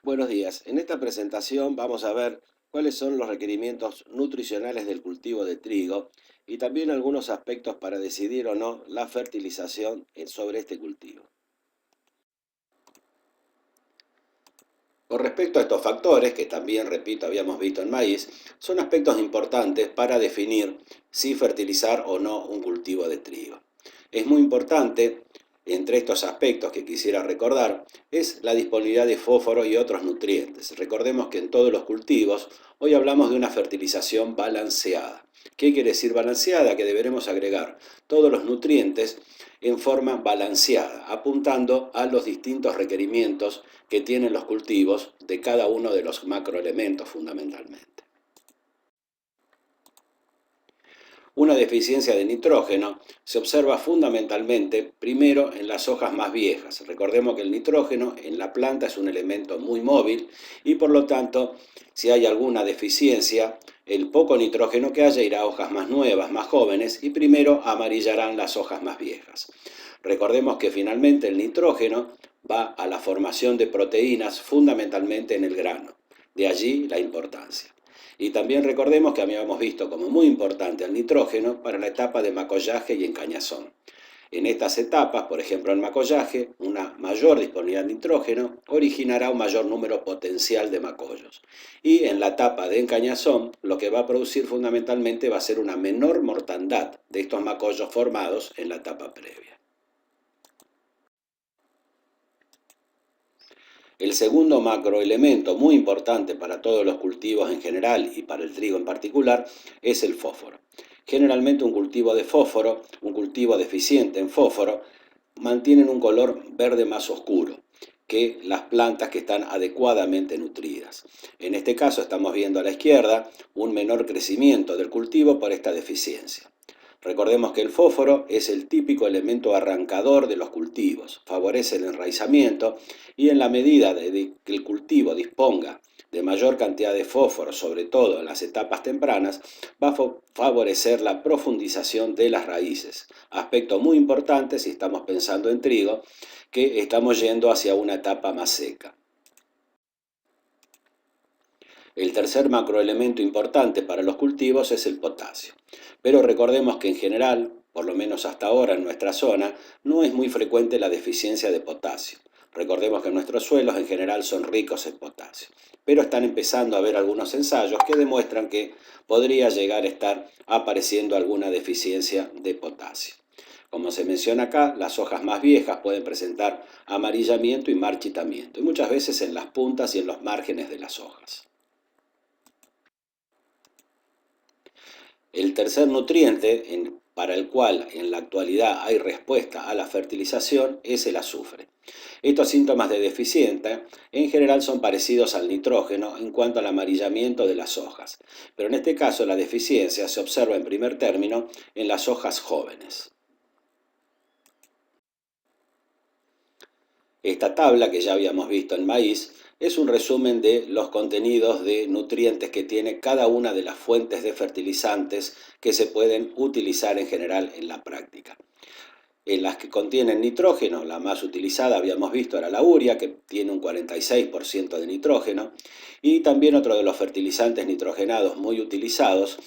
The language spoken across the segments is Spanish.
Buenos días. En esta presentación vamos a ver cuáles son los requerimientos nutricionales del cultivo de trigo y también algunos aspectos para decidir o no la fertilización sobre este cultivo. Con respecto a estos factores, que también, repito, habíamos visto en maíz, son aspectos importantes para definir si fertilizar o no un cultivo de trigo. Es muy importante, entre estos aspectos que quisiera recordar, es la disponibilidad de fósforo y otros nutrientes. Recordemos que en todos los cultivos hoy hablamos de una fertilización balanceada. ¿Qué quiere decir balanceada? Que deberemos agregar todos los nutrientes en forma balanceada, apuntando a los distintos requerimientos que tienen los cultivos de cada uno de los macroelementos fundamentalmente. Una deficiencia de nitrógeno se observa fundamentalmente primero en las hojas más viejas. Recordemos que el nitrógeno en la planta es un elemento muy móvil y por lo tanto, si hay alguna deficiencia, el poco nitrógeno que haya irá a hojas más nuevas, más jóvenes y primero amarillarán las hojas más viejas. Recordemos que finalmente el nitrógeno va a la formación de proteínas fundamentalmente en el grano. De allí la importancia. Y también recordemos que habíamos visto como muy importante el nitrógeno para la etapa de macollaje y encañazón. En estas etapas, por ejemplo en macollaje, una mayor disponibilidad de nitrógeno originará un mayor número potencial de macollos. Y en la etapa de encañazón, lo que va a producir fundamentalmente va a ser una menor mortandad de estos macollos formados en la etapa previa. El segundo macroelemento muy importante para todos los cultivos en general y para el trigo en particular es el fósforo. Generalmente un cultivo de fósforo, un cultivo deficiente en fósforo, mantienen un color verde más oscuro que las plantas que están adecuadamente nutridas. En este caso estamos viendo a la izquierda un menor crecimiento del cultivo por esta deficiencia. Recordemos que el fósforo es el típico elemento arrancador de los cultivos, favorece el enraizamiento y en la medida de que el cultivo disponga de mayor cantidad de fósforo, sobre todo en las etapas tempranas, va a favorecer la profundización de las raíces. Aspecto muy importante si estamos pensando en trigo, que estamos yendo hacia una etapa más seca. El tercer macroelemento importante para los cultivos es el potasio. Pero recordemos que en general, por lo menos hasta ahora en nuestra zona, no es muy frecuente la deficiencia de potasio. Recordemos que nuestros suelos en general son ricos en potasio. Pero están empezando a haber algunos ensayos que demuestran que podría llegar a estar apareciendo alguna deficiencia de potasio. Como se menciona acá, las hojas más viejas pueden presentar amarillamiento y marchitamiento, y muchas veces en las puntas y en los márgenes de las hojas. El tercer nutriente para el cual en la actualidad hay respuesta a la fertilización es el azufre. Estos síntomas de deficiencia en general son parecidos al nitrógeno en cuanto al amarillamiento de las hojas, pero en este caso la deficiencia se observa en primer término en las hojas jóvenes. Esta tabla que ya habíamos visto en maíz es un resumen de los contenidos de nutrientes que tiene cada una de las fuentes de fertilizantes que se pueden utilizar en general en la práctica. En las que contienen nitrógeno, la más utilizada habíamos visto era la urea, que tiene un 46% de nitrógeno, y también otro de los fertilizantes nitrogenados muy utilizados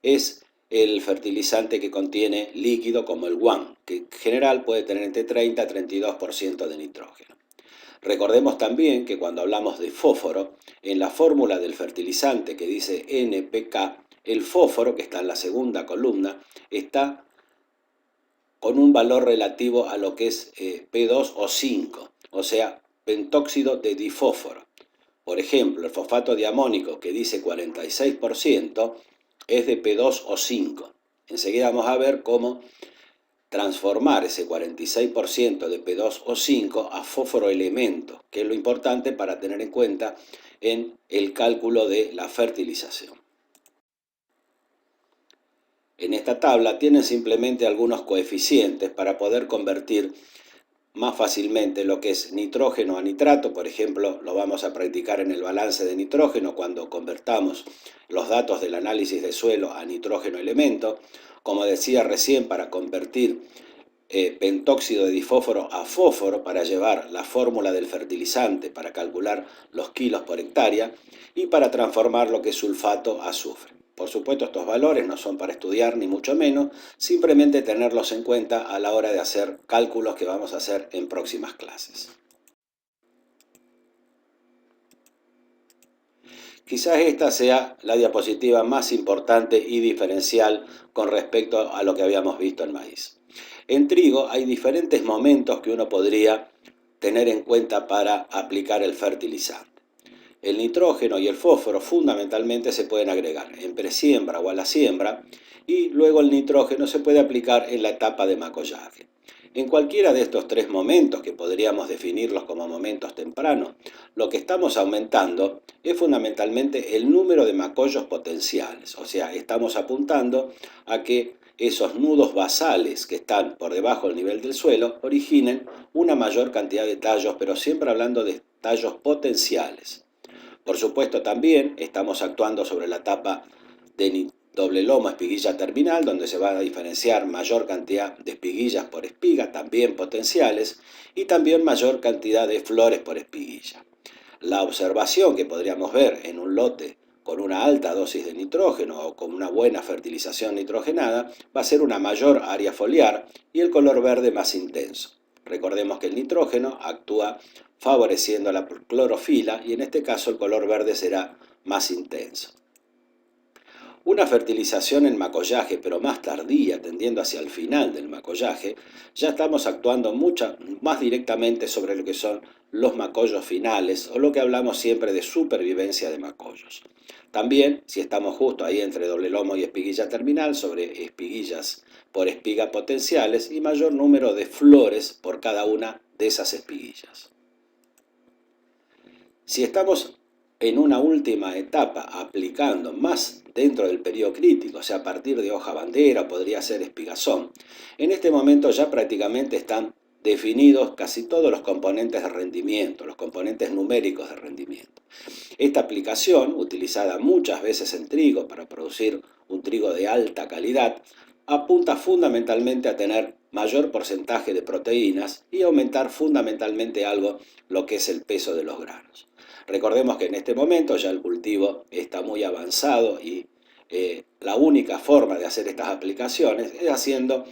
es el fertilizante que contiene líquido como el guan, que en general puede tener entre 30 y 32% de nitrógeno. Recordemos también que cuando hablamos de fósforo, en la fórmula del fertilizante que dice NPK, el fósforo, que está en la segunda columna, está con un valor relativo a lo que es P2 o 5, o sea, pentóxido de difósforo. Por ejemplo, el fosfato diamónico que dice 46% es de P2 o 5. Enseguida vamos a ver cómo transformar ese 46% de P2 o 5 a fósforo elemento, que es lo importante para tener en cuenta en el cálculo de la fertilización. En esta tabla tienen simplemente algunos coeficientes para poder convertir más fácilmente lo que es nitrógeno a nitrato. Por ejemplo, lo vamos a practicar en el balance de nitrógeno cuando convertamos los datos del análisis de suelo a nitrógeno elemento. Como decía recién, para convertir pentóxido de difósforo a fósforo para llevar la fórmula del fertilizante para calcular los kilos por hectárea y para transformar lo que es sulfato a azufre. Por supuesto, estos valores no son para estudiar ni mucho menos, simplemente tenerlos en cuenta a la hora de hacer cálculos que vamos a hacer en próximas clases. Quizás esta sea la diapositiva más importante y diferencial con respecto a lo que habíamos visto en maíz. En trigo hay diferentes momentos que uno podría tener en cuenta para aplicar el fertilizante. El nitrógeno y el fósforo fundamentalmente se pueden agregar en presiembra o a la siembra y luego el nitrógeno se puede aplicar en la etapa de macollaje. En cualquiera de estos tres momentos, que podríamos definirlos como momentos tempranos, lo que estamos aumentando es fundamentalmente el número de macollos potenciales, o sea, estamos apuntando a que esos nudos basales que están por debajo del nivel del suelo originen una mayor cantidad de tallos, pero siempre hablando de tallos potenciales. Por supuesto, también estamos actuando sobre la etapa de doble lomo espiguilla terminal, donde se va a diferenciar mayor cantidad de espiguillas por espiga, también potenciales, y también mayor cantidad de flores por espiguilla. La observación que podríamos ver en un lote con una alta dosis de nitrógeno o con una buena fertilización nitrogenada va a ser una mayor área foliar y el color verde más intenso. Recordemos que el nitrógeno actúa favoreciendo la clorofila y en este caso el color verde será más intenso. Una fertilización en macollaje, pero más tardía, tendiendo hacia el final del macollaje, ya estamos actuando mucho más directamente sobre lo que son los macollos finales o lo que hablamos siempre de supervivencia de macollos. También, si estamos justo ahí entre doble lomo y espiguilla terminal, sobre espiguillas por espiga potenciales y mayor número de flores por cada una de esas espiguillas. Si estamos en una última etapa aplicando más dentro del periodo crítico, o sea, a partir de hoja bandera, podría ser espigazón, en este momento ya prácticamente están definidos casi todos los componentes de rendimiento, los componentes numéricos de rendimiento. Esta aplicación, utilizada muchas veces en trigo para producir un trigo de alta calidad, apunta fundamentalmente a tener mayor porcentaje de proteínas y aumentar fundamentalmente algo lo que es el peso de los granos. Recordemos que en este momento ya el cultivo está muy avanzado y la única forma de hacer estas aplicaciones es haciendo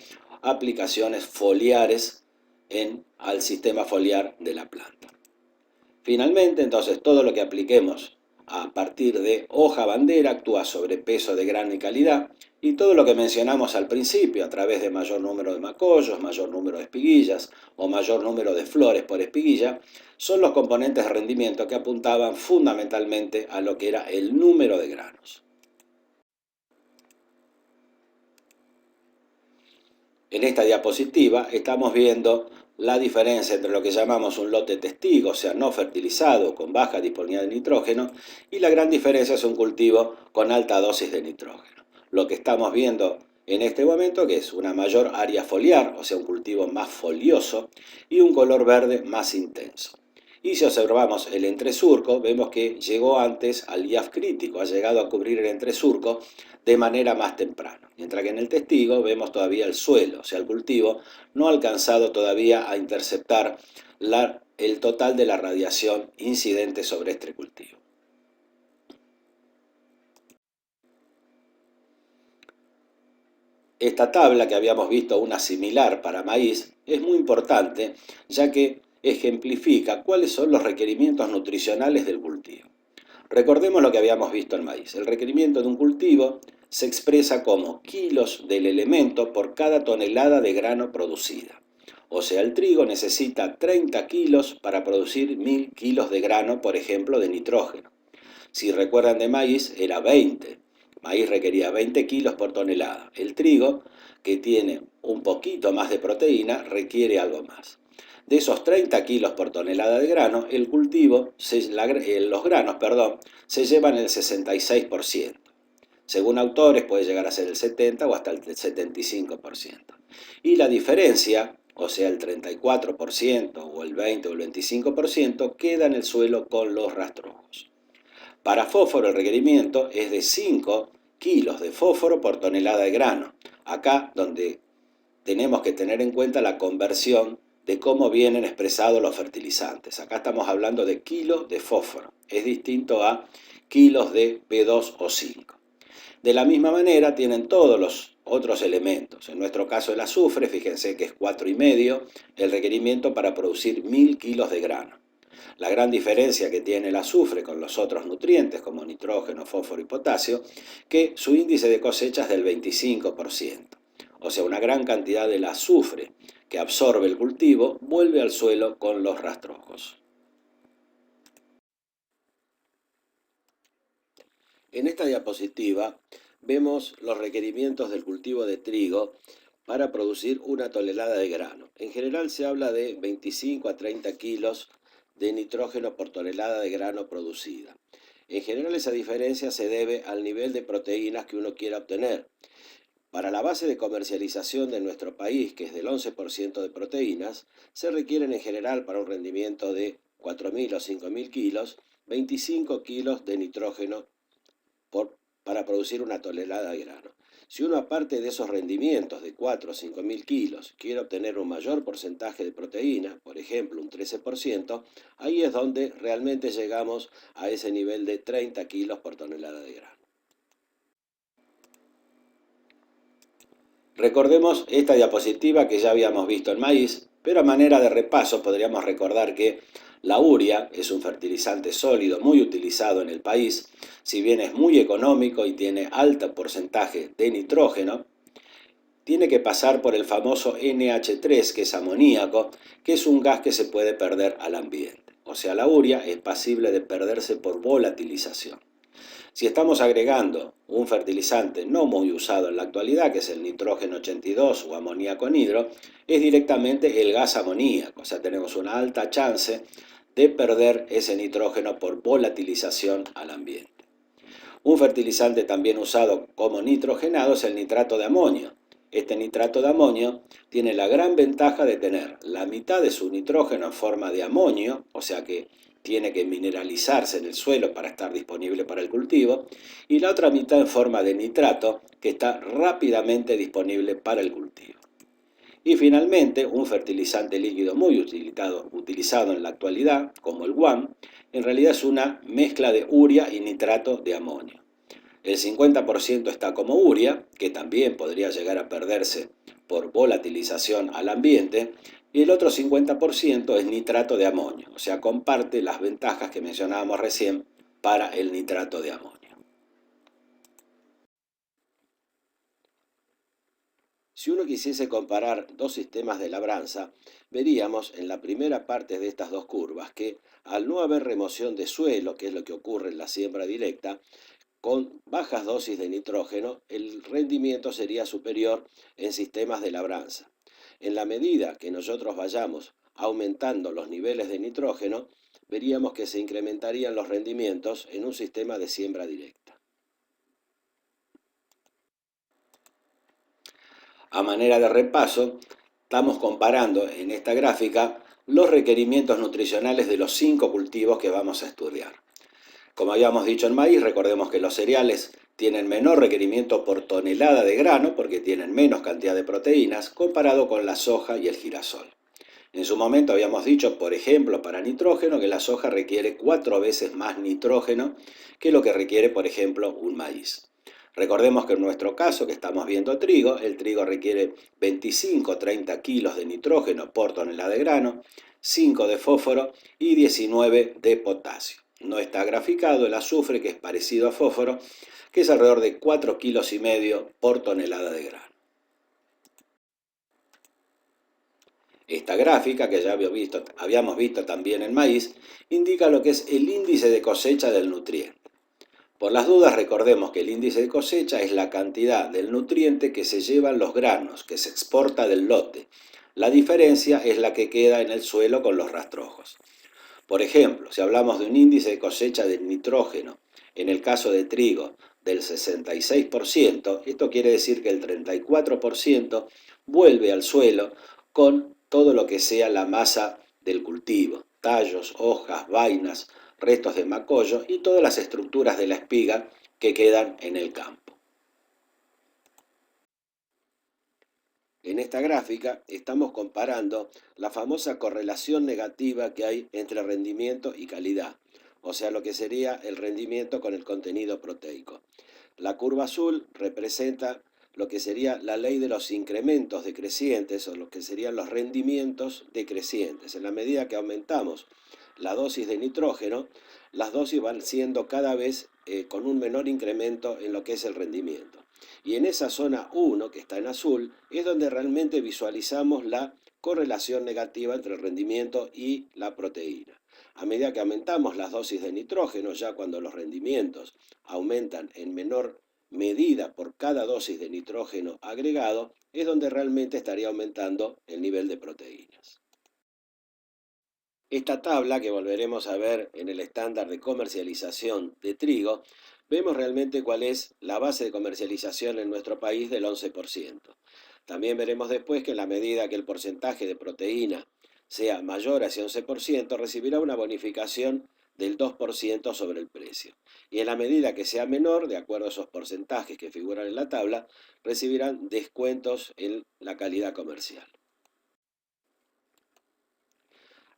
aplicaciones foliares al sistema foliar de la planta. Finalmente, entonces, todo lo que apliquemos a partir de hoja bandera actúa sobre peso de grano y calidad, y todo lo que mencionamos al principio a través de mayor número de macollos, mayor número de espiguillas o mayor número de flores por espiguilla son los componentes de rendimiento que apuntaban fundamentalmente a lo que era el número de granos. En esta diapositiva estamos viendo la diferencia entre lo que llamamos un lote testigo, o sea, no fertilizado, con baja disponibilidad de nitrógeno, y la gran diferencia es un cultivo con alta dosis de nitrógeno. Lo que estamos viendo en este momento que es una mayor área foliar, o sea, un cultivo más folioso, y un color verde más intenso. Y si observamos el entresurco, vemos que llegó antes al IAF crítico, ha llegado a cubrir el entresurco de manera más temprana. Mientras que en el testigo vemos todavía el suelo, o sea, el cultivo no ha alcanzado todavía a interceptar el total de la radiación incidente sobre este cultivo. Esta tabla que habíamos visto, una similar para maíz, es muy importante ya que ejemplifica cuáles son los requerimientos nutricionales del cultivo. Recordemos lo que habíamos visto en maíz. El requerimiento de un cultivo se expresa como kilos del elemento por cada tonelada de grano producida. O sea, el trigo necesita 30 kilos para producir 1000 kilos de grano, por ejemplo, de nitrógeno. Si recuerdan de maíz, era 20. Maíz requería 20 kilos por tonelada. El trigo, que tiene un poquito más de proteína, requiere algo más. De esos 30 kilos por tonelada de grano, el cultivo, los granos, se llevan el 66%. Según autores puede llegar a ser el 70 o hasta el 75%. Y la diferencia, o sea el 34% o el 20 o el 25%, queda en el suelo con los rastrojos. Para fósforo el requerimiento es de 5 kilos de fósforo por tonelada de grano. Acá donde tenemos que tener en cuenta la conversión de cómo vienen expresados los fertilizantes. Acá estamos hablando de kilos de fósforo, es distinto a kilos de P2 o 5. De la misma manera tienen todos los otros elementos. En nuestro caso el azufre, fíjense que es 4,5 el requerimiento para producir 1000 kilos de grano. La gran diferencia que tiene el azufre con los otros nutrientes como nitrógeno, fósforo y potasio, que su índice de cosecha es del 25%. O sea, una gran cantidad del azufre que absorbe el cultivo vuelve al suelo con los rastrojos. En esta diapositiva vemos los requerimientos del cultivo de trigo para producir 1 tonelada de grano. En general se habla de 25 a 30 kilos de nitrógeno por tonelada de grano producida. En general esa diferencia se debe al nivel de proteínas que uno quiera obtener. Para la base de comercialización de nuestro país, que es del 11% de proteínas, se requieren en general para un rendimiento de 4.000 o 5.000 kilos, 25 kilos de nitrógeno para producir 1 tonelada de grano. Si uno aparte de esos rendimientos de 4 o 5.000 kilos quiere obtener un mayor porcentaje de proteína, por ejemplo un 13%, ahí es donde realmente llegamos a ese nivel de 30 kilos por tonelada de grano. Recordemos esta diapositiva que ya habíamos visto en maíz, pero a manera de repaso podríamos recordar que la urea es un fertilizante sólido muy utilizado en el país, si bien es muy económico y tiene alto porcentaje de nitrógeno, tiene que pasar por el famoso NH3, que es amoníaco, que es un gas que se puede perder al ambiente. O sea, la urea es pasible de perderse por volatilización. Si estamos agregando un fertilizante no muy usado en la actualidad, que es el nitrógeno 82 o amoníaco anhidro, es directamente el gas amoníaco, o sea, tenemos una alta chance de perder ese nitrógeno por volatilización al ambiente. Un fertilizante también usado como nitrogenado es el nitrato de amonio. Este nitrato de amonio tiene la gran ventaja de tener la mitad de su nitrógeno en forma de amonio, o sea que tiene que mineralizarse en el suelo para estar disponible para el cultivo, y la otra mitad en forma de nitrato, que está rápidamente disponible para el cultivo. Y finalmente, un fertilizante líquido muy utilizado en la actualidad, como el guam, en realidad es una mezcla de urea y nitrato de amonio. El 50% está como urea, que también podría llegar a perderse por volatilización al ambiente, y el otro 50% es nitrato de amonio, o sea, comparte las ventajas que mencionábamos recién para el nitrato de amonio. Si uno quisiese comparar dos sistemas de labranza, veríamos en la primera parte de estas dos curvas que al no haber remoción de suelo, que es lo que ocurre en la siembra directa, con bajas dosis de nitrógeno, el rendimiento sería superior en sistemas de labranza. En la medida que nosotros vayamos aumentando los niveles de nitrógeno, veríamos que se incrementarían los rendimientos en un sistema de siembra directa. A manera de repaso, estamos comparando en esta gráfica los requerimientos nutricionales de los 5 cultivos que vamos a estudiar. Como habíamos dicho en maíz, recordemos que los cereales tienen menor requerimiento por tonelada de grano porque tienen menos cantidad de proteínas comparado con la soja y el girasol. En su momento habíamos dicho, por ejemplo, para nitrógeno, que la soja requiere 4 veces más nitrógeno que lo que requiere, por ejemplo, un maíz. Recordemos que en nuestro caso, que estamos viendo trigo, el trigo requiere 25 o 30 kilos de nitrógeno por tonelada de grano, 5 de fósforo y 19 de potasio. No está graficado el azufre, que es parecido a fósforo, que es alrededor de 4,5 kilos por tonelada de grano. Esta gráfica, que ya habíamos visto también en maíz, indica lo que es el índice de cosecha del nutriente. Por las dudas, recordemos que el índice de cosecha es la cantidad del nutriente que se llevan los granos, que se exporta del lote. La diferencia es la que queda en el suelo con los rastrojos. Por ejemplo, si hablamos de un índice de cosecha de nitrógeno, en el caso de trigo, del 66%, esto quiere decir que el 34% vuelve al suelo con todo lo que sea la masa del cultivo, tallos, hojas, vainas, restos de macollo y todas las estructuras de la espiga que quedan en el campo. En esta gráfica estamos comparando la famosa correlación negativa que hay entre rendimiento y calidad, o sea, lo que sería el rendimiento con el contenido proteico. La curva azul representa lo que sería la ley de los incrementos decrecientes o lo que serían los rendimientos decrecientes. En la medida que aumentamos la dosis de nitrógeno, las dosis van siendo cada vez con un menor incremento en lo que es el rendimiento. Y en esa zona 1, que está en azul, es donde realmente visualizamos la correlación negativa entre el rendimiento y la proteína. A medida que aumentamos las dosis de nitrógeno, ya cuando los rendimientos aumentan en menor medida por cada dosis de nitrógeno agregado, es donde realmente estaría aumentando el nivel de proteínas. Esta tabla, que volveremos a ver en el estándar de comercialización de trigo, vemos realmente cuál es la base de comercialización en nuestro país del 11%. También veremos después que en la medida que el porcentaje de proteína sea mayor a ese 11%, recibirá una bonificación del 2% sobre el precio. Y en la medida que sea menor, de acuerdo a esos porcentajes que figuran en la tabla, recibirán descuentos en la calidad comercial.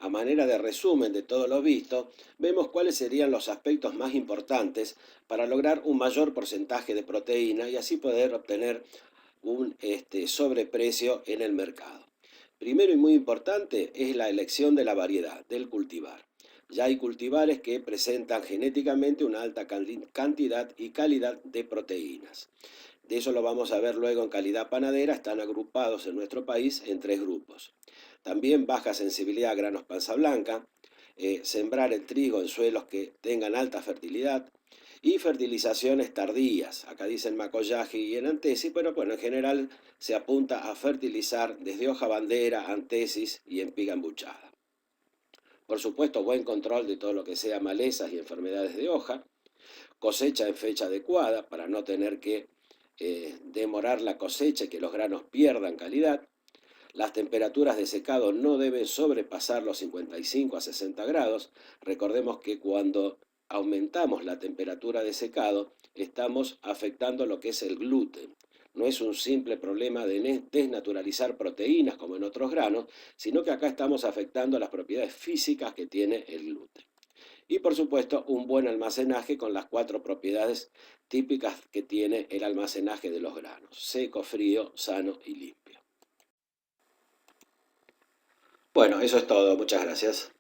A manera de resumen de todo lo visto, vemos cuáles serían los aspectos más importantes para lograr un mayor porcentaje de proteína y así poder obtener un sobreprecio en el mercado. Primero y muy importante es la elección de la variedad, del cultivar. Ya hay cultivares que presentan genéticamente una alta cantidad y calidad de proteínas. De eso lo vamos a ver luego en calidad panadera, están agrupados en nuestro país en 3 grupos. También baja sensibilidad a granos panza blanca, sembrar el trigo en suelos que tengan alta fertilidad y fertilizaciones tardías. Acá dicen macollaje y en antesis, pero bueno, en general se apunta a fertilizar desde hoja bandera, antesis y en piga embuchada. Por supuesto, buen control de todo lo que sea malezas y enfermedades de hoja, cosecha en fecha adecuada para no tener que demorar la cosecha y que los granos pierdan calidad. Las temperaturas de secado no deben sobrepasar los 55 a 60 grados. Recordemos que cuando aumentamos la temperatura de secado, estamos afectando lo que es el gluten. No es un simple problema de desnaturalizar proteínas como en otros granos, sino que acá estamos afectando las propiedades físicas que tiene el gluten. Y por supuesto, un buen almacenaje con las 4 propiedades típicas que tiene el almacenaje de los granos: seco, frío, sano y limpio. Bueno, eso es todo. Muchas gracias.